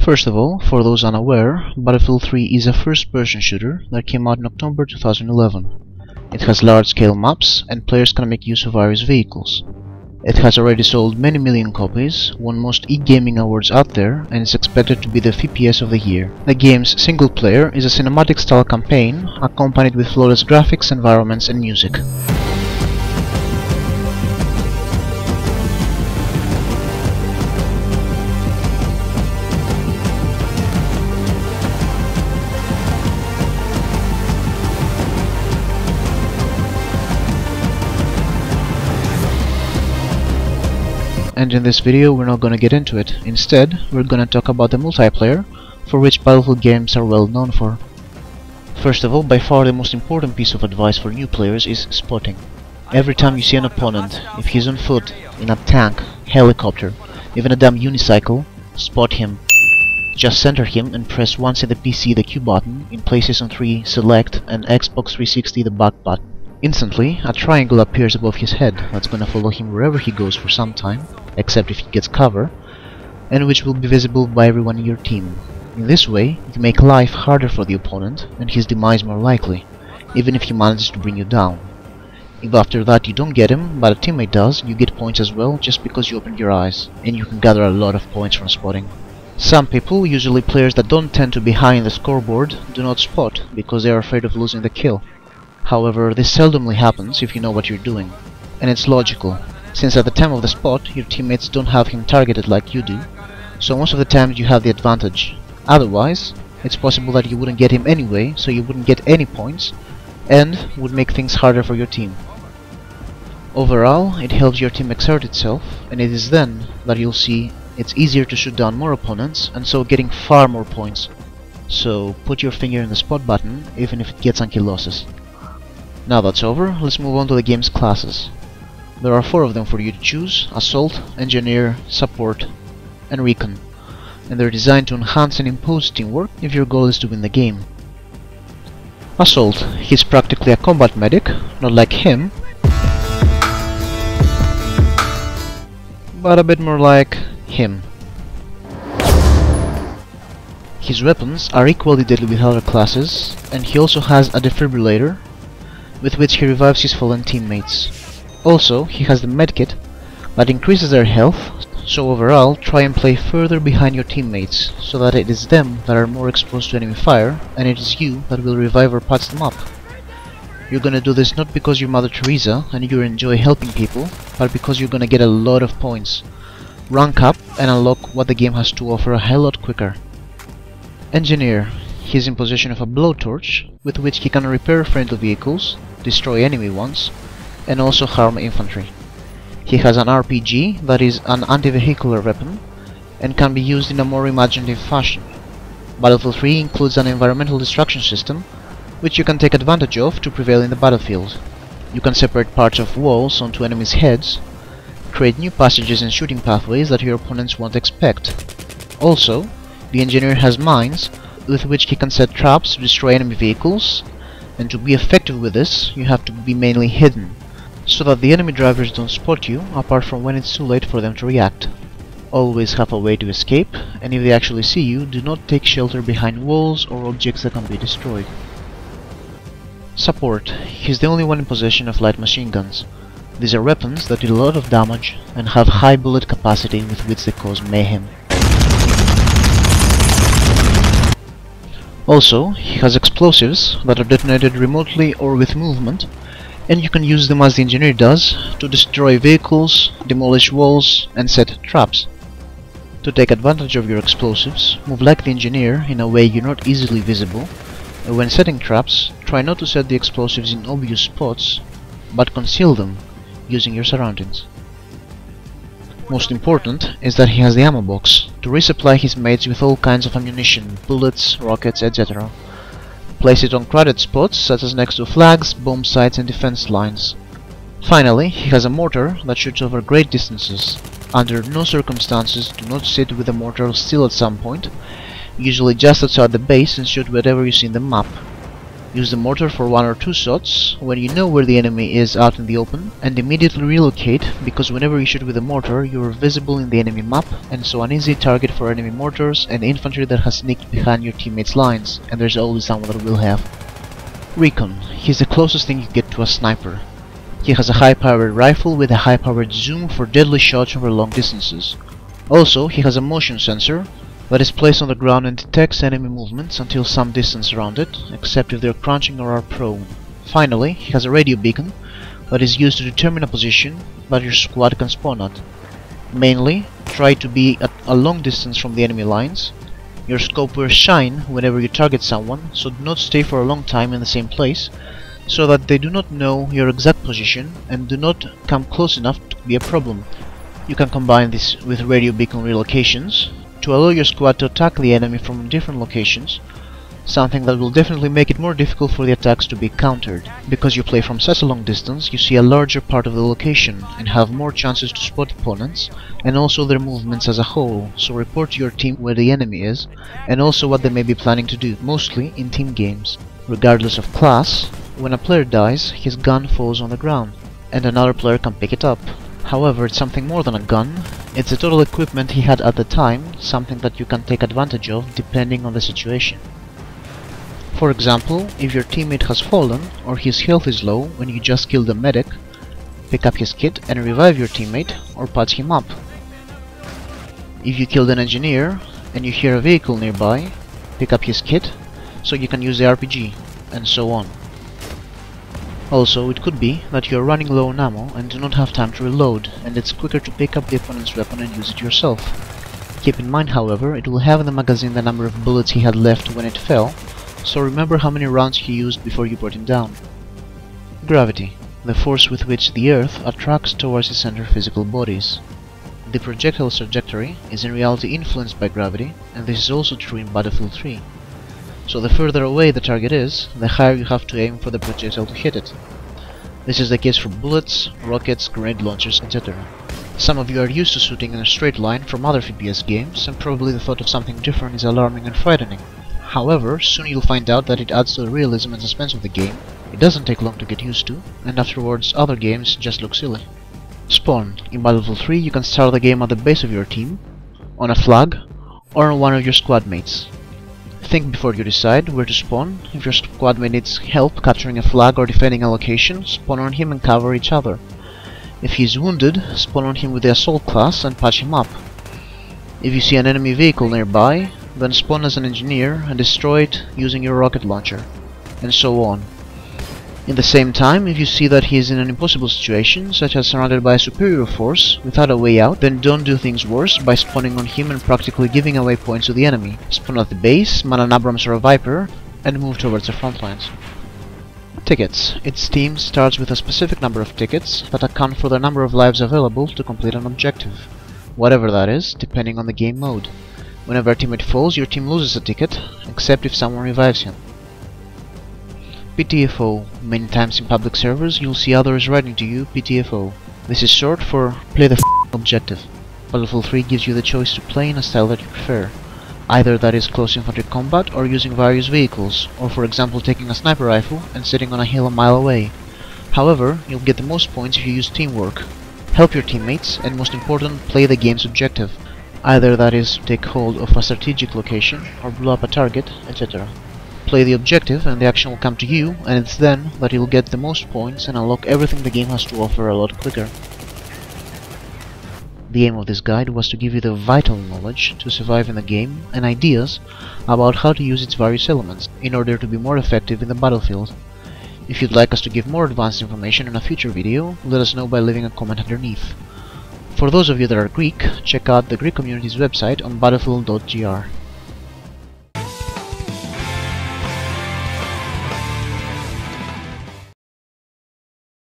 First of all, for those unaware, Battlefield 3 is a first-person shooter that came out in October 2011. It has large-scale maps, and players can make use of various vehicles. It has already sold many million copies, won most e-gaming awards out there, and is expected to be the FPS of the year. The game's single player is a cinematic-style campaign, accompanied with flawless graphics, environments, and music. And in this video we're not gonna get into it. Instead, we're gonna talk about the multiplayer, for which Battlefield games are well known for. First of all, by far the most important piece of advice for new players is spotting. Every time you see an opponent, if he's on foot, in a tank, helicopter, even a damn unicycle, spot him. Just center him and press once in the PC the Q button, in PlayStation 3 select, and Xbox 360 the back button. Instantly, a triangle appears above his head that's gonna follow him wherever he goes for some time, except if he gets cover, and which will be visible by everyone in your team. In this way, you make life harder for the opponent and his demise more likely, even if he manages to bring you down. If after that you don't get him, but a teammate does, you get points as well just because you opened your eyes, and you can gather a lot of points from spotting. Some people, usually players that don't tend to be high in the scoreboard, do not spot because they are afraid of losing the kill. However, this seldomly happens if you know what you're doing, and it's logical, since at the time of the spot your teammates don't have him targeted like you do, so most of the times you have the advantage. Otherwise, it's possible that you wouldn't get him anyway, so you wouldn't get any points, and would make things harder for your team. Overall, it helps your team exert itself, and it is then that you'll see it's easier to shoot down more opponents, and so getting far more points. So put your finger in the spot button, even if it gets unkill losses. Now that's over, let's move on to the game's classes. There are 4 of them for you to choose: Assault, Engineer, Support, and Recon. And they're designed to enhance and impose teamwork if your goal is to win the game. Assault. He's practically a combat medic, not like him, but a bit more like him. His weapons are equally deadly with other classes, and he also has a defibrillator, with which he revives his fallen teammates. Also, he has the medkit that increases their health, so overall try and play further behind your teammates, so that it is them that are more exposed to enemy fire, and it is you that will revive or patch them up. You're gonna do this not because you're Mother Teresa and you enjoy helping people, but because you're gonna get a lot of points, rank up, and unlock what the game has to offer a hell lot quicker. Engineer. He is in possession of a blowtorch, with which he can repair friendly vehicles, destroy enemy ones, and also harm infantry. He has an RPG, that is an anti-vehicular weapon, and can be used in a more imaginative fashion. Battlefield 3 includes an environmental destruction system, which you can take advantage of to prevail in the battlefield. You can separate parts of walls onto enemies' heads, create new passages and shooting pathways that your opponents won't expect. Also, the engineer has mines, with which he can set traps to destroy enemy vehicles, and to be effective with this, you have to be mainly hidden, so that the enemy drivers don't spot you, apart from when it's too late for them to react. Always have a way to escape, and if they actually see you, do not take shelter behind walls or objects that can be destroyed. Support. He's the only one in possession of light machine guns. These are weapons that deal a lot of damage, and have high bullet capacity with which they cause mayhem. Also, he has explosives that are detonated remotely or with movement, and you can use them as the engineer does, to destroy vehicles, demolish walls, and set traps. To take advantage of your explosives, move like the engineer in a way you're not easily visible, and when setting traps, try not to set the explosives in obvious spots, but conceal them, using your surroundings. Most important is that he has the ammo box, to resupply his mates with all kinds of ammunition, bullets, rockets, etc. Place it on crowded spots, such as next to flags, bomb sites and defense lines. Finally, he has a mortar that shoots over great distances. Under no circumstances do not sit with the mortar still at some point, usually just outside the base, and shoot whatever you see in the map. Use the mortar for 1 or 2 shots when you know where the enemy is out in the open, and immediately relocate, because whenever you shoot with a mortar you are visible in the enemy map, and so an easy target for enemy mortars and infantry that has sneaked behind your teammates' lines, and there's always someone that will have. Recon. He's the closest thing you get to a sniper. He has a high-powered rifle with a high-powered zoom for deadly shots over long distances. Also, he has a motion sensor that is placed on the ground and detects enemy movements until some distance around it, except if they're crouching or are prone. Finally, he has a radio beacon that is used to determine a position that your squad can spawn at. Mainly, try to be at a long distance from the enemy lines. Your scope will shine whenever you target someone, so do not stay for a long time in the same place, so that they do not know your exact position and do not come close enough to be a problem. You can combine this with radio beacon relocations to allow your squad to attack the enemy from different locations, something that will definitely make it more difficult for the attacks to be countered. Because you play from such a long distance, you see a larger part of the location and have more chances to spot opponents and also their movements as a whole, so report to your team where the enemy is and also what they may be planning to do, mostly in team games. Regardless of class, when a player dies, his gun falls on the ground and another player can pick it up. However, it's something more than a gun. It's the total equipment he had at the time, something that you can take advantage of depending on the situation. For example, if your teammate has fallen or his health is low when you just killed a medic, pick up his kit and revive your teammate or patch him up. If you killed an engineer and you hear a vehicle nearby, pick up his kit so you can use the RPG, and so on. Also, it could be that you are running low on ammo and do not have time to reload, and it's quicker to pick up the opponent's weapon and use it yourself. Keep in mind, however, it will have in the magazine the number of bullets he had left when it fell, so remember how many rounds he used before you brought him down. Gravity, the force with which the Earth attracts towards its center physical bodies. The projectile's trajectory is in reality influenced by gravity, and this is also true in Battlefield 3. So the further away the target is, the higher you have to aim for the projectile to hit it. This is the case for bullets, rockets, grenade launchers, etc. Some of you are used to shooting in a straight line from other FPS games, and probably the thought of something different is alarming and frightening. However, soon you'll find out that it adds to the realism and suspense of the game, it doesn't take long to get used to, and afterwards other games just look silly. Spawn. In Battlefield 3 you can start the game at the base of your team, on a flag, or on one of your squad mates. Think before you decide where to spawn. If your squadmate needs help capturing a flag or defending a location, spawn on him and cover each other. If he is wounded, spawn on him with the assault class and patch him up. If you see an enemy vehicle nearby, then spawn as an engineer and destroy it using your rocket launcher, and so on. In the same time, if you see that he is in an impossible situation, such as surrounded by a superior force, without a way out, then don't do things worse by spawning on him and practically giving away points to the enemy. Spawn at the base, man an Abrams or a Viper, and move towards the front lines. Tickets. Its team starts with a specific number of tickets that account for the number of lives available to complete an objective, whatever that is, depending on the game mode. Whenever a teammate falls, your team loses a ticket, except if someone revives him. PTFO. Many times in public servers you'll see others writing to you PTFO. This is short for play the objective. Battlefield 3 gives you the choice to play in a style that you prefer. Either that is close infantry combat or using various vehicles, or for example taking a sniper rifle and sitting on a hill a mile away. However, you'll get the most points if you use teamwork. Help your teammates, and most important, play the game's objective. Either that is take hold of a strategic location or blow up a target, etc. Play the objective and the action will come to you, and it's then that you'll get the most points and unlock everything the game has to offer a lot quicker. The aim of this guide was to give you the vital knowledge to survive in the game and ideas about how to use its various elements in order to be more effective in the battlefield. If you'd like us to give more advanced information in a future video, let us know by leaving a comment underneath. For those of you that are Greek, check out the Greek community's website on battlefield.gr.